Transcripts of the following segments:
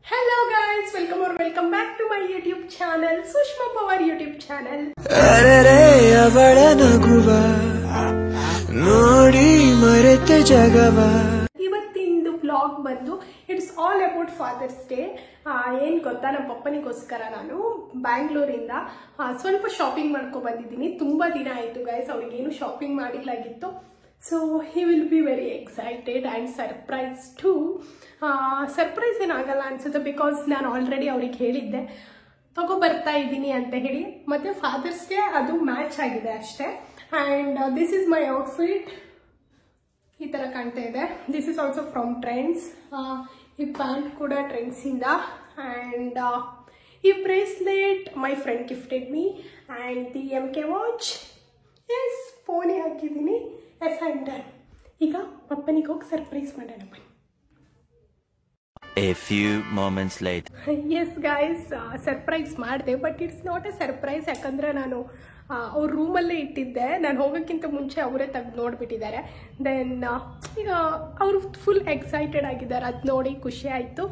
Hello guys, welcome back to my YouTube channel, Sushma Power YouTube channel. ಅರೆರೆ ಅವಳ ನಗುವ ನೋಡಿ ಮರೆತೆ ಜಗವ. ಇವತ್ತಿಂದು ಬ್ಲಾಗ್ ಬಂದು it's all about Father's Day. ಏನ್ ಗೊತ್ತಾ, ನಮ್ಮ ಪಪ್ಪನಿಗೋಸ್ಕರ ನಾನು ಬ್ಯಾಂಗ್ಳೂರಿಂದ ಸ್ವಲ್ಪ ಶಾಪಿಂಗ್ ಮಾಡ್ಕೊ ಬಂದಿದ್ದೀನಿ. ತುಂಬಾ ದಿನ ಆಯ್ತು ಗೈಸ್, ಅವ್ರಿಗೇನು ಶಾಪಿಂಗ್ ಮಾಡಿಲ್ಲಾಗಿತ್ತು. So he will be very excited and surprise too. Surprise ಏನಾಗಲ್ಲ ಅನ್ಸುತ್ತೆ, ಬಿಕಾಸ್ ನಾನು ಆಲ್ರೆಡಿ ಅವ್ರಿಗೆ ಹೇಳಿದ್ದೆ ಬರ್ತಾ ಇದ್ದೀನಿ ಅಂತ ಹೇಳಿ. ಮತ್ತೆ ಫಾದರ್ಸ್ ಡೇ ಅದು ಮ್ಯಾಚ್ ಆಗಿದೆ ಅಷ್ಟೇ. And this is my outfit, ಈ ಥರ ಕಾಣ್ತಾ ಇದೆ. This is also from Trends. ಈ ಪ್ಯಾಂಟ್ ಕೂಡ ಟ್ರೆಂಡ್ಸಿಂದ. ಆ್ಯಂಡ್ ಈ bracelet my friend gifted me. And the MK watch. Yes, ಫೋನೇ ಹಾಕಿದ್ದೀನಿ. Yes, I am done. ಈಗ ಪಪ್ಪನಿಗೆ ಹೋಗಿ ಸರ್ಪ್ರೈಸ್ ಮಾಡೋಣ ಬನ್ನಿ. A few moments later. Yes guys, surprise ಮಾಡಿದೆ, but it's not a surprise. ಯಾಕಂದರೆ ನಾನು ಅವ್ರ ರೂಮಲ್ಲೇ ಇಟ್ಟಿದ್ದೆ. ನಾನು ಹೋಗೋಕ್ಕಿಂತ ಮುಂಚೆ ಅವರೇ ತೆಗೆದು ನೋಡಿಬಿಟ್ಟಿದ್ದಾರೆ. ದೆನ್ ಈಗ ಅವರು ಫುಲ್ ಎಕ್ಸೈಟೆಡ್ ಆಗಿದ್ದಾರೆ. ಅದು ನೋಡಿ ಖುಷಿ ಆಯಿತು.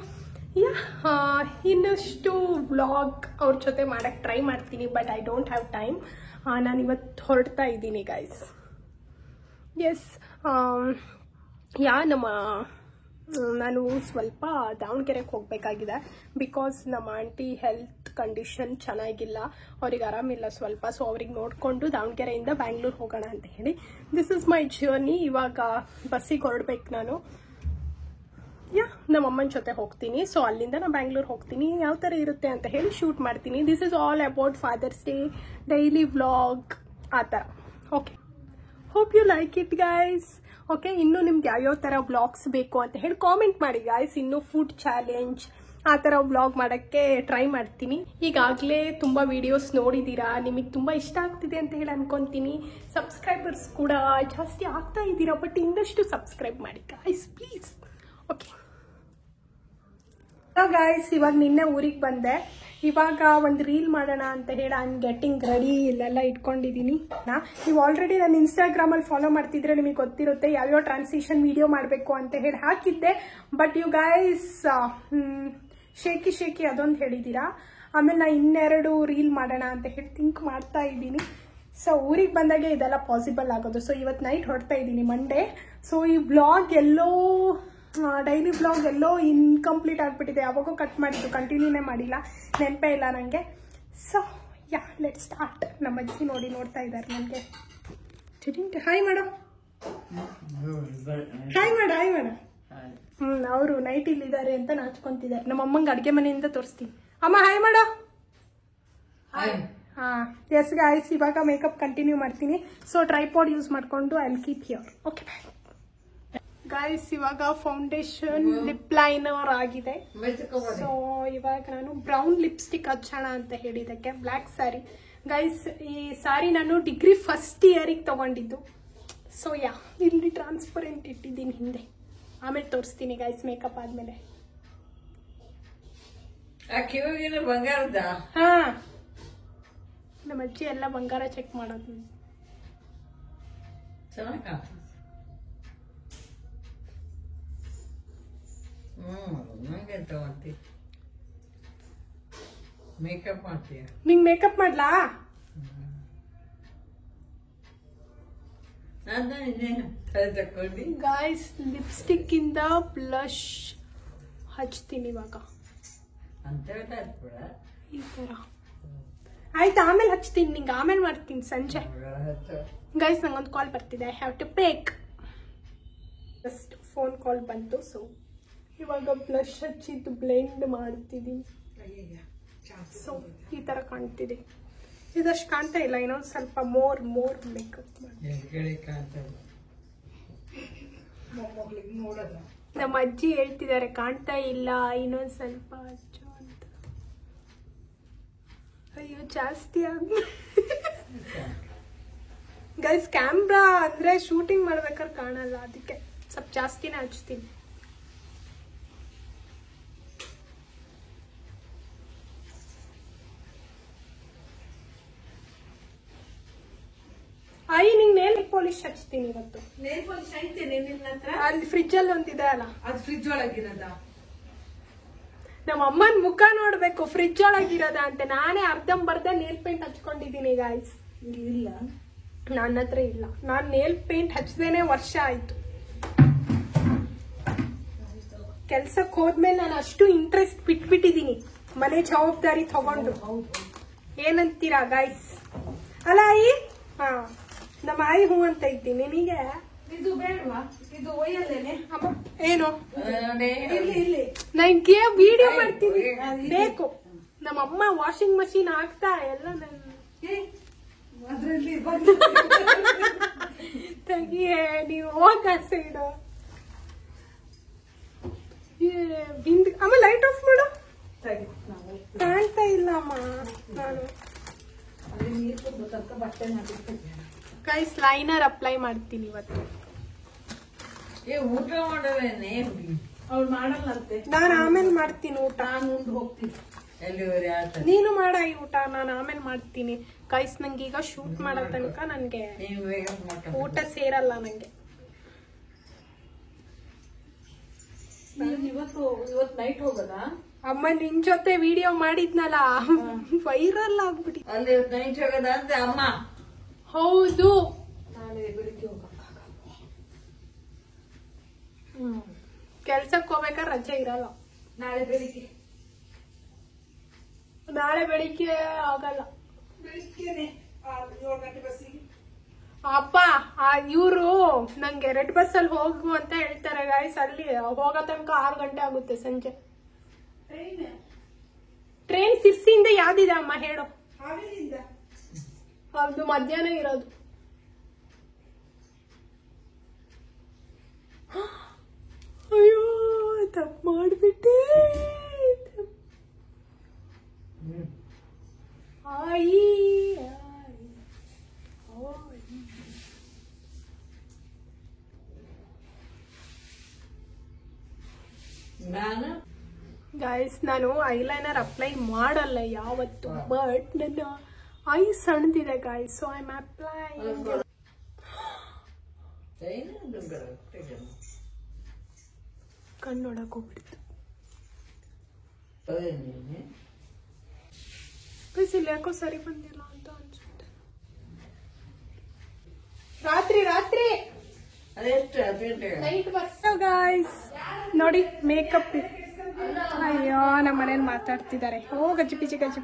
ಇನ್ನಷ್ಟು ವ್ಲಾಗ್ ಅವ್ರ ಜೊತೆ ಮಾಡೋಕ್ಕೆ ಟ್ರೈ ಮಾಡ್ತೀನಿ, but I don't have time. ನಾನು ಇವತ್ತು ಹೊರಡ್ತಾ ಇದ್ದೀನಿ ಗೈಸ್. ಎಸ್, ನಾನು ಸ್ವಲ್ಪ ದಾವಣಗೆರೆಗೆ ಹೋಗಬೇಕಾಗಿದೆ. ಬಿಕಾಸ್ ನಮ್ಮ ಆಂಟಿ ಹೆಲ್ತ್ ಕಂಡೀಷನ್ ಚೆನ್ನಾಗಿಲ್ಲ, ಅವ್ರಿಗೆ ಆರಾಮಿಲ್ಲ ಸ್ವಲ್ಪ. ಸೊ ಅವ್ರಿಗೆ ನೋಡಿಕೊಂಡು ದಾವಣಗೆರೆಯಿಂದ ಬ್ಯಾಂಗ್ಳೂರು ಹೋಗೋಣ ಅಂತ ಹೇಳಿ ದಿಸ್ ಇಸ್ ಮೈ ಜರ್ನಿ. ಇವಾಗ ಬಸ್ಸಿಗೆ ಹೊರಡ್ಬೇಕು ನಾನು. ನಮ್ಮ ಅಮ್ಮನ ಜೊತೆ ಹೋಗ್ತೀನಿ. ಸೊ ಅಲ್ಲಿಂದ ನಾನು ಬ್ಯಾಂಗ್ಳೂರು ಹೋಗ್ತೀನಿ. ಯಾವ ಥರ ಇರುತ್ತೆ ಅಂತ ಹೇಳಿ ಶೂಟ್ ಮಾಡ್ತೀನಿ. This is all about Father's Day, daily vlog, ಆ ಥರ. Okay, hope you like it guys. Okay, ಇನ್ನು ನಿಮ್ಗೆ ಯಾವ್ಯಾವ ಥರ ವ್ಲಾಗ್ಸ್ ಬೇಕು ಅಂತ ಹೇಳಿ ಕಾಮೆಂಟ್ ಮಾಡಿ ಗೈಸ್. ಇನ್ನು ಫುಡ್ ಚಾಲೆಂಜ್ ಆ ಥರ ವ್ಲಾಗ್ ಮಾಡೋಕ್ಕೆ ಟ್ರೈ ಮಾಡ್ತೀನಿ. ಈಗಾಗಲೇ ತುಂಬ ವಿಡಿಯೋಸ್ ನೋಡಿದ್ದೀರಾ, ನಿಮಗೆ ತುಂಬ ಇಷ್ಟ ಆಗ್ತಿದೆ ಅಂತ ಹೇಳಿ ಅನ್ಕೊತೀನಿ. ಸಬ್ಸ್ಕ್ರೈಬರ್ಸ್ ಕೂಡ ಜಾಸ್ತಿ ಆಗ್ತಾ ಇದ್ದೀರಾ, ಬಟ್ ಇನ್ನಷ್ಟು ಸಬ್ಸ್ಕ್ರೈಬ್ ಮಾಡಿ ಗೈಸ್ ಪ್ಲೀಸ್. ಓಕೆ ಗೈಸ್, ಇವಾಗ ನಿನ್ನೆ ಊರಿಗೆ ಬಂದೆ. ಇವಾಗ ಒಂದು ರೀಲ್ ಮಾಡೋಣ ಅಂತ ಹೇಳಿ ಐ ಆಮ್ ಗೆಟಿಂಗ್ ರೆಡಿ. ಇಲ್ಲೆಲ್ಲ ಇಟ್ಕೊಂಡಿದ್ದೀನಿ. ನೀವು ಆಲ್ರೆಡಿ ನಾನು ಇನ್ಸ್ಟಾಗ್ರಾಮಲ್ಲಿ ಫಾಲೋ ಮಾಡ್ತಿದ್ರೆ ನಿಮಗೆ ಗೊತ್ತಿರುತ್ತೆ ಯಾವ್ಯಾವ ಟ್ರಾನ್ಸಿಷನ್ ವಿಡಿಯೋ ಮಾಡಬೇಕು ಅಂತ ಹೇಳಿ ಹಾಕಿದ್ದೆ. ಬಟ್ ಯು ಗೈಸ್ ಶೇಕಿ ಅದೊಂದು ಹೇಳಿದ್ದೀರಾ. ಆಮೇಲೆ ನಾನು ಇನ್ನೆರಡು ರೀಲ್ ಮಾಡೋಣ ಅಂತ ಹೇಳಿ ಥಿಂಕ್ ಮಾಡ್ತಾ ಇದ್ದೀನಿ. ಸೊ ಊರಿಗೆ ಬಂದಾಗೆ ಇದೆಲ್ಲ ಪಾಸಿಬಲ್ ಆಗೋದು. ಸೊ ಇವತ್ತು ನೈಟ್ ಹೊರಡ್ತಾ ಇದ್ದೀನಿ, ಮಂಡೇ. ಸೊ ಈ ಬ್ಲಾಗ್ ಎಲ್ಲೋ ಡೈಲಿ ಬ್ಲಾಗ್ ಎಲ್ಲೋ ಇನ್ಕಂಪ್ಲೀಟ್ ಆಗಿಬಿಟ್ಟಿದೆ. ಯಾವಾಗೋ ಕಟ್ ಮಾಡಿದ್ದು, ಕಂಟಿನ್ಯೂನೇ ಮಾಡಿಲ್ಲ, ನೆನಪೇ ಇಲ್ಲ ನನಗೆ. So let start. ನಮ್ಮ ಅಜ್ಜಿ ನೋಡ್ತಾ ಇದ್ದಾರೆ ನನಗೆ. Hi madam, hi madam. ಅವರು ನೈಟ್ ಇಲ್ಲಿದ್ದಾರೆ ಅಂತ ನಾಚ್ಕೊಂತಿದ್ದಾರೆ. ನಮ್ಮ ಅಮ್ಮಂಗೆ ಅಡುಗೆ ಮನೆಯಿಂದ ತೋರಿಸ್ತೀನಿ. ಅಮ್ಮ ಹಾಯ್ ಮೇಡಮ್. ಎಸ್ ಗೈಸ್, ಇವಾಗ ಮೇಕಪ್ ಕಂಟಿನ್ಯೂ ಮಾಡ್ತೀನಿ. ಸೊ ಟ್ರೈಪಾಡ್ ಯೂಸ್ ಮಾಡಿಕೊಂಡು I will keep here. Okay guys, ಇವಾಗ ಫೌಂಡೇಶನ್ ಲಿಪ್ ಲೈನರ್ ಆಗಿದೆ. ಸೊ ಇವಾಗ ನಾನು ಬ್ರೌನ್ ಲಿಪ್ಸ್ಟಿಕ್ ಹಚ್ಚೋಣ ಅಂತ ಹೇಳಿದಕ್ಕೆ ಬ್ಲ್ಯಾಕ್ ಸ್ಯಾರಿ. ಗೈಸ್, ಈ ಸ್ಯಾರಿ ನಾನು ಡಿಗ್ರಿ ಫಸ್ಟ್ ಇಯರಿಗೆ ತಗೊಂಡಿದ್ದು. ಸೊ ಇಲ್ಲಿ ಟ್ರಾನ್ಸ್ಪರೆಂಟ್ ಇಟ್ಟಿದ್ದೀನಿ ಹಿಂದೆ. ಆಮೇಲೆ ತೋರಿಸ್ತೀನಿ ಗೈಸ್ ಮೇಕಪ್ ಆದ್ಮೇಲೆ. ಹಾ, ನಮ್ಮ ಅಜ್ಜಿ ಎಲ್ಲ ಬಂಗಾರ ಚೆಕ್ ಮಾಡೋದು. ಮೇಕಪ್ ಮಾಡ್ತೀಯ? ನಿಂಗೆ ಮೇಕಪ್ ಮಾಡ್ಲಾ? ಗಾಯ್ಸ್, ಲಿಪ್ಸ್ಟಿಕ್ ಇಂದ ಬ್ಲಶ್ ಹಚ್ತೀನಿ ಇವಾಗ. ಈ ತರ ಆಯ್ತು, ಆಮೇಲೆ ಹಚ್ತೀನಿ. ನಿಂಗೆ ಆಮೇಲೆ ಮಾಡ್ತೀನಿ ಸಂಜೆ. ಗೈಸ್, ನಂಗೊಂದು ಕಾಲ್ ಬರ್ತಿದೆ, ಐ ಹ್ಯಾವ್ ಟು ಪೇಕ್. ಜಸ್ಟ್ ಫೋನ್ ಕಾಲ್ ಬಂತು. ಸೊ ಇವಾಗ ಬ್ಲಶ್ ಹಚ್ಚಿದ್ದು ಬ್ಲೆಂಡ್ ಮಾಡ್ತಿದ್ದೀನಿ. ಸೊ ಈ ತರ ಕಾಣ್ತಿದೆ. ಇದಷ್ಟು ಕಾಣ್ತಾ ಇಲ್ಲ, ಇನ್ನೊಂದು ಸ್ವಲ್ಪ ಮೋರ್ ಮೇಕಪ್ ಮಾಡಿ. ನಮ್ಮ ಅಜ್ಜಿ ಹೇಳ್ತಿದ್ದಾರೆ ಕಾಣ್ತಾ ಇಲ್ಲ, ಇನ್ನೊಂದು ಸ್ವಲ್ಪ ಹಚ್ಚು ಅಂತ. ಅಯ್ಯೋ, ಜಾಸ್ತಿ ಗೈಸ್, ಕ್ಯಾಮ್ರಾ ಅಂದ್ರೆ ಶೂಟಿಂಗ್ ಮಾಡ್ಬೇಕಾದ್ರೆ ಕಾಣಲ್ಲ, ಅದಕ್ಕೆ ಸ್ವಲ್ಪ ಜಾಸ್ತಿನೇ ಹಚ್ತೀನಿ. ನಿಂಗೆ ನೇಲ್ ಪಾಲಿಶ್ ಹಚ್ತೀನಿ ಇವತ್ತು. ನೇಲ್ ಪಾಲಿಶ್ ಐತೆ ನಿನ್ನ ಹತ್ರ? ಅಲ್ಲಿ ಫ್ರಿಜ್ ಅಲ್ಲಿ ಒಂದಿದೆ ಅಲ್ಲ, ಅದು ಫ್ರಿಜ್ ಒಳಗಿರೋದ? ನಮ್ಮ ಅಮ್ಮನ ಮುಖ ನೋಡ್ಬೇಕು ಫ್ರಿಜ್ ಒಳಗಿರೋದ ಅಂತ. ನಾನೇ ಅರ್ಧಂಬರ್ಧ ನೇಲ್ ಪೇಂಟ್ ಹಚ್ಕೊಂಡಿದ್ದೀನಿ ಗಾಯ್ಸ್. ಇಲ್ಲ ನನ್ನ ಹತ್ರ ಇಲ್ಲ. ನಾನು ನೇಲ್ ಪೇಂಟ್ ಹಚ್ಚದೇನೆ ವರ್ಷ ಆಯ್ತು. ಕೆಲ್ಸಕ್ಕೆ ಹೋದ್ಮೇಲೆ ನಾನು ಅಷ್ಟು ಇಂಟ್ರೆಸ್ಟ್ ಬಿಟ್ಬಿಟ್ಟಿದ್ದೀನಿ ಮನೆ ಜವಾಬ್ದಾರಿ ತಗೊಂಡು. ಏನಂತೀರಾ ಗಾಯ್ಸ್? ಅಲ್ಲ ಆಯಿ? ಹಾ, ನಮ್ಮ ಆಯಿ ಹೂ ಅಂತ ಇದ್ದೀನಿ. ನಿನಗೆ ಇದು ಬೇಡವಾ? ಇದು ಒಯ್ಯಲ್ಲೇನೆ ಅಮ್ಮ ಏನು ಇಲ್ಲಿ ನನಗೆ ವಿಡಿಯೋ ಮಾಡ್ತೀನಿ ಬೇಕು. ನಮ್ಮ ಅಮ್ಮ ವಾಷಿಂಗ್ ಮಷೀನ್ ಹಾಕ್ತಾ ಎಲ್ಲ ಅದ್ರಲ್ಲಿ ತೆಗಿಯೇ ನೀವು ಹೋಗ ಸೈಡ್. ಅಮ್ಮ ಲೈಟ್ ಆಫ್ ಮಾಡು. ಕಾಣ್ತಾ ಇಲ್ಲ ಅಮ್ಮ. ನಾನು ನೀರು ತುಂಬ ತನಕ ಬಟ್ಟೆ ಮಾಡಿರ್ತೇನೆ. ಗೈಸ್ ಲೈನರ್ ಅಪ್ಲೈ ಮಾಡ್ತೀನಿ ಇವತ್ತು. ಊಟ ಮಾಡವೇನೆ ಅವ್ಳು ಮಾಡಲ್ಲಂತೆ. ನಾನು ಆಮೇಲೆ ಮಾಡ್ತೀನಿ ಊಟ. ನಾನು ಉಂಡು ಹೋಗ್ತೀನಿ. ಎಲ್ಲಿವರೆ ಆತ ನೀನು ಮಾಡ ಈ ಊಟ, ನಾನು ಆಮೇಲೆ ಮಾಡ್ತೀನಿ. ಗೈಸ್ ನಂಗೆ ಈಗ ಶೂಟ್ ಮಾಡೋ ತನಕ ನನ್ಗೆ ನೀವು ಬೇಗ ಮಾಡ. ಊಟ ಸೇರಲ್ಲ ನಂಗೆ. ಇವತ್ತು ನೈಟ್ ಹೋಗಲ್ಲ. ಅಮ್ಮ ನಿನ್ ಜೊತೆ ವಿಡಿಯೋ ಮಾಡಿದ್ನಲ್ಲ, ವೈರಲ್ ಆಗ್ಬಿಡಿ. ಅಲ್ಲಿ ನೈಟ್ ಹೋಗದ ಅಂತ ಅಮ್ಮ. ಹೌದು. ನಾಳೆ ಬೆಳಿಗ್ಗೆ ಹೋಗಕ್ಕ. ಕೆಲ್ಸಕ್ಕೆ ಹೋಗ್ಬೇಕಾದ್ರೆ ರಜೆ ಇರಲ್ಲ. ನಾಳೆ ಬೆಳಿಗ್ಗೆ ಆಗಲ್ಲ. ಬೆಳಿಗ್ಗೆನೆ 7 ಗಂಟೆ ಬಸ್ಸಿಗೆ. ಅಪ್ಪ ಇವ್ರು ನಂಗೆ ರೆಡ್ ಬಸ್ ಅಲ್ಲಿ ಹೋಗು ಅಂತ ಹೇಳ್ತಾರೆ ಗಾಯ್ಸ್. ಅಲ್ಲಿ ಹೋಗೋ ತನಕ 6 ಗಂಟೆ ಆಗುತ್ತೆ ಸಂಜೆ. ಟ್ರೈನ್ ಸಿರ್ಸಿಯಿಂದ ಯಾವ್ದಿದೆ ಅಮ್ಮ ಹೇಳು? ಅದು ಮಧ್ಯಾಹ್ನ ಇರೋದು. ಅಯ್ಯೋ ತಪ್ಪು ಮಾಡ್ಬಿಟ್ಟೆ. ನಾನು ಗೈಸ್ ನಾನು ಐಲೈನರ್ ಅಪ್ಲೈ ಮಾಡಲ್ಲ ಯಾವತ್ತು, ಬಟ್ ನನ್ನ ಐ ಸಣ್ಣದಿದೆ guys, so I am apply. ಕಣ್ಣೊಳಕ್ ಹೋಗ್ಬಿಡ್ತು. ಇಲ್ಲಿ ಯಾಕೋ ಸರಿ ಬಂದಿಲ್ಲ ಅಂತ ಅನ್ಸುತ್ತೆ. ರಾತ್ರಿ ನೈಟ್ ಬಸ್ ಗೈಸ್. ನೋಡಿ ಮೇಕಪ್. ಅಯ್ಯೋ ನಮ್ಮ ಮನೇಲಿ ಮಾತಾಡ್ತಿದ್ದಾರೆ. ಓ ಗಜ್ಜಿ ಪಿಜಿ ಗಜ್ಜಿ.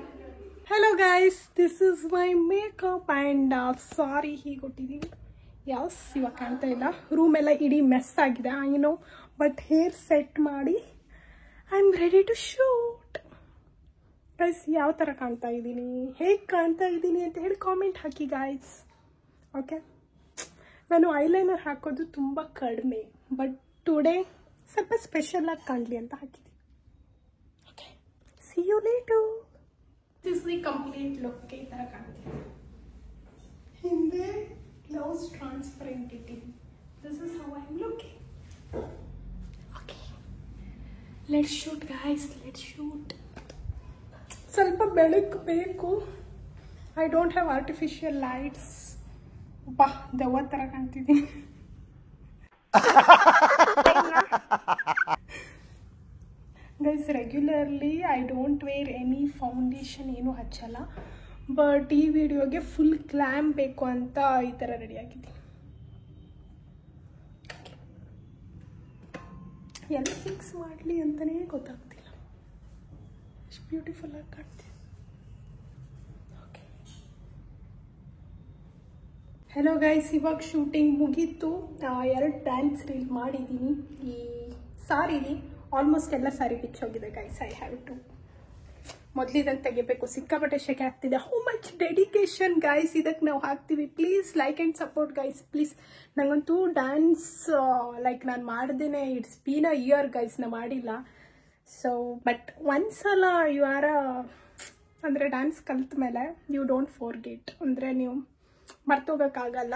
Hello guys, this is my makeup and sari ಹೀಗೆ ಕೊಟ್ಟಿದ್ದೀನಿ. ಇವಾಗ ಕಾಣ್ತಾ ಇಲ್ಲ. ರೂಮ್ ಎಲ್ಲ ಇಡೀ ಮೆಸ್ ಆಗಿದೆ I know, but hair set ಮಾಡಿ I am ready to shoot. Guys ಯಾವ ಥರ ಕಾಣ್ತಾ ಇದ್ದೀನಿ, ಹೇಗೆ ಕಾಣ್ತಾ ಇದ್ದೀನಿ ಅಂತ ಹೇಳಿ ಕಾಮೆಂಟ್ ಹಾಕಿ ಗೈಸ್. ಓಕೆ, ನಾನು ಐಲೈನರ್ ಹಾಕೋದು ತುಂಬ ಕಡಿಮೆ, ಬಟ್ ಟುಡೇ ಸ್ವಲ್ಪ ಸ್ಪೆಷಲ್ ಆಗಿ ಕಾಣಲಿ ಅಂತ ಹಾಕಿದ್ದೀನಿ. Okay, see you later. This the complete look. ಈ ಥರ ಕಾಣ್ತೀನಿ. ಹಿಂದೆ ಗ್ಲೌಸ್ ಟ್ರಾನ್ಸ್ಪರೆಂಟ್ ಇಟ್ಟಿದ್ದೀನಿ. This is how I am looking. Okay, let's shoot guys, let's shoot. ಸ್ವಲ್ಪ ಬೆಳಕು ಬೇಕು. I don't have artificial lights. ಬಾ ದೆವ್ವ ಥರ ಕಾಣ್ತಿದ್ದೀನಿ. Guys regularly I don't wear any foundation, ಏನೂ ಹಚ್ಚಲ್ಲ. ಬಟ್ ಈ ವಿಡಿಯೋಗೆ ಫುಲ್ ಗ್ಲಾಮ್ ಬೇಕು ಅಂತ ಈ ಥರ ರೆಡಿ ಆಗಿದ್ದೀನಿ. ಎಲ್ಲ ಫಿಕ್ಸ್ ಮಾಡಲಿ ಅಂತಲೇ ಗೊತ್ತಾಗ್ತಿಲ್ಲ. ಎಷ್ಟು ಬ್ಯೂಟಿಫುಲ್ ಆಗಿ ಕಾಣ್ತೀನಿ. ಓಕೆ, ಹೆಲೋ ಗೈಸ್, ಇವಾಗ ಶೂಟಿಂಗ್ ಮುಗೀತು. 2 ಡ್ಯಾನ್ಸ್ ರೀಲ್ ಮಾಡಿದ್ದೀನಿ. ಈ ಸಾರಿಲಿ ಆಲ್ಮೋಸ್ಟ್ ಎಲ್ಲ ಸಾರಿ ಬಿಚ್ಚೋಗಿದೆ ಗೈಸ್. ಐ ಹ್ಯಾವ್ ಟು ಮೊದಲಿದಂಗೆ ತೆಗಿಬೇಕು. ಸಿಕ್ಕಾಪಟ್ಟೆ ಶೆಕೆ ಆಗ್ತಿದೆ. ಹೌ ಮಚ್ ಡೆಡಿಕೇಶನ್ ಗೈಸ್ ಇದಕ್ಕೆ ನಾವು ಹಾಕ್ತೀವಿ. Please like and support guys, please. ನನಗಂತೂ ಡ್ಯಾನ್ಸ್ ಲೈಕ್ ನಾನು ಮಾಡ್ದೇನೆ it's been a year guys, ನಾ ಮಾಡಿಲ್ಲ. ಸೊ ಬಟ್ ಒಂದ್ಸಲ ಯು ಆರ್ ಅಂದರೆ ಡ್ಯಾನ್ಸ್ ಕಲ್ತ ಮೇಲೆ ಯು ಡೋಂಟ್ ಫೋರ್ಗೆಟ್, ಅಂದರೆ ನೀವು ಮರ್ತೋಗೋಕ್ಕಾಗಲ್ಲ.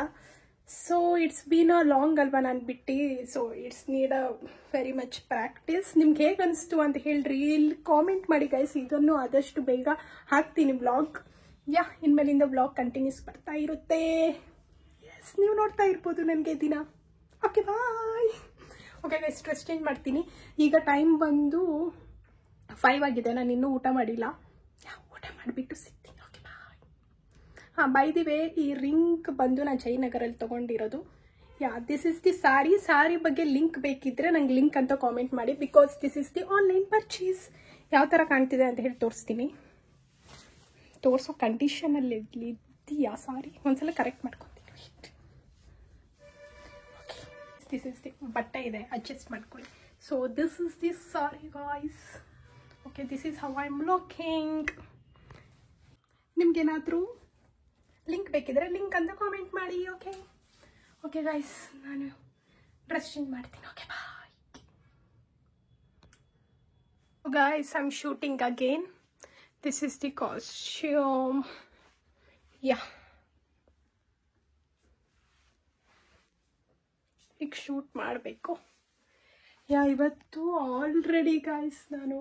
So it's been a long ಅಲ್ವಾ ನಾನು ಬಿಟ್ಟು. So it's need a very much practice. ನಿಮ್ಗೆ ಹೇಗೆ ಅನಿಸ್ತು ಅಂತ ಹೇಳ್ರಿ, ಇಲ್ಲಿ ಕಾಮೆಂಟ್ ಮಾಡಿ ಗೈಸ್. ಇದನ್ನು ಆದಷ್ಟು ಬೇಗ ಹಾಕ್ತೀನಿ ವ್ಲಾಗ್. ಇನ್ಮೇಲಿಂದ ವ್ಲಾಗ್ ಕಂಟಿನ್ಯೂಸ್ ಬರ್ತಾ ಇರುತ್ತೆ. ಎಸ್, ನೀವು ನೋಡ್ತಾ ಇರ್ಬೋದು ನನಗೆ ದಿನ. Okay bye. Okay guys, dress change ಮಾಡ್ತೀನಿ. ಈಗ ಟೈಮ್ ಬಂದು 5 ಆಗಿದೆ, ನಾನು ಇನ್ನೂ ಊಟ ಮಾಡಿಲ್ಲ. ಊಟ ಮಾಡಿಬಿಟ್ಟು ಸಿಗ್ತೀನಿ. Okay bye. ಹಾಂ, ಬೈ ದಿ ವೇ, ಈ ರಿಂಗ್ ಬಂದು ನಾನು ಜಯನಗರಲ್ಲಿ ತೊಗೊಂಡಿರೋದು. ದಿಸ್ ಇಸ್ ದಿ ಸಾರಿ ಬಗ್ಗೆ ಲಿಂಕ್ ಬೇಕಿದ್ರೆ ನಂಗೆ ಲಿಂಕ್ ಅಂತ ಕಾಮೆಂಟ್ ಮಾಡಿ, because this is the online purchase. ಯಾವ ಥರ ಕಾಣ್ತಿದೆ ಅಂತ ಹೇಳಿ ತೋರಿಸ್ತೀನಿ. ತೋರಿಸೋ ಕಂಡೀಷನಲ್ಲಿ ಇದೆಯಾ ಸಾರಿ, ಒಂದ್ಸಲ ಕರೆಕ್ಟ್ ಮಾಡ್ಕೊತೀನಿ. ಓಕೆ, ದಿಸ್ ಇಸ್ ದಿ ಬಟ್ಟೆ ಇದೆ, ಅಡ್ಜಸ್ಟ್ ಮಾಡ್ಕೊಳ್ಳಿ. So this is the sari guys. Okay, this is how I am looking. ನಿಮ್ಗೇನಾದರೂ ಲಿಂಕ್ ಬೇಕಿದ್ರೆ ಲಿಂಕ್ ಅಂತ ಕಾಮೆಂಟ್ ಮಾಡಿ. ಓಕೆ ಓಕೆ ಗೈಸ್, ನಾನು ಡ್ರೆಸ್ ಚೇಂಜ್ ಮಾಡ್ತೀನಿ. Okay bye guys, I am shooting again. This is the costume. Yeah, ಈಗ shoot ಮಾಡಬೇಕು. ಇವತ್ತು already guys ನಾನು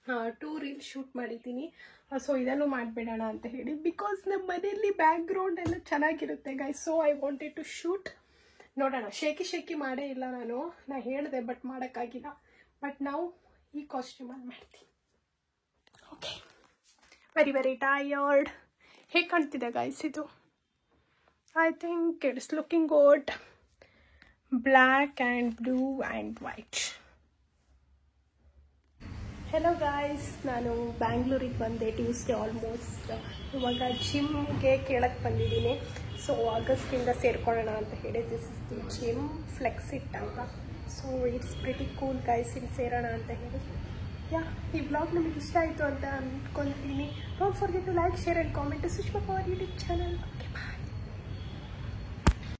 2 ರೀಲ್ಸ್ ಶೂಟ್ ಮಾಡಿದ್ದೀನಿ. ಸೊ ಇದನ್ನು ಮಾಡಿಬಿಡೋಣ ಅಂತ ಹೇಳಿ, ಬಿಕಾಸ್ ನಮ್ಮ ಮನೆಯಲ್ಲಿ ಬ್ಯಾಕ್ಗ್ರೌಂಡ್ ಎಲ್ಲ ಚೆನ್ನಾಗಿರುತ್ತೆ guys. So I wanted to shoot. ನೋಡೋಣ, ಶೇಕಿ ಮಾಡೇ ಇಲ್ಲ ನಾನು ಹೇಳಿದೆ, ಬಟ್ ಮಾಡೋಕ್ಕಾಗಿಲ್ಲ. ಬಟ್ ನಾವು ಈ ಕಾಸ್ಟ್ಯೂಮಲ್ಲಿ ಮಾಡ್ತೀನಿ. Okay, very very tired. ಹೇಗೆ ಕಾಣ್ತಿದೆ ಗೈಸ್ ಇದು? I think it's looking good. Black and blue and white. Hello guys, ನಾನು ಬ್ಯಾಂಗ್ಳೂರಿಗೆ ಬಂದೆ ಟ್ಯೂಸ್ಡೇ ಆಲ್ಮೋಸ್ಟ್. ಇವಾಗ ಜಿಮ್ಗೆ ಕೇಳಕ್ಕೆ ಬಂದಿದ್ದೀನಿ. ಸೊ ಆಗಸ್ಟಿಂದ ಸೇರ್ಕೊಳ್ಳೋಣ ಅಂತ ಹೇಳಿ. ದಿಸ್ ಇಸ್ ದಿ ಜಿಮ್, ಫ್ಲೆಕ್ಸಿಟ್ ಅಂತ. So it's pretty cool guys, ಇಲ್ಲಿ ಸೇರೋಣ ಅಂತ ಹೇಳಿ. ಈ ಬ್ಲಾಗ್ ನಮಗೆ ಇಷ್ಟ ಆಯಿತು ಅಂತ ಅಂದ್ಕೊಳ್ತೀನಿ. Don't forget to like, share and comment. Sushma Power YouTube channel. Okay bye.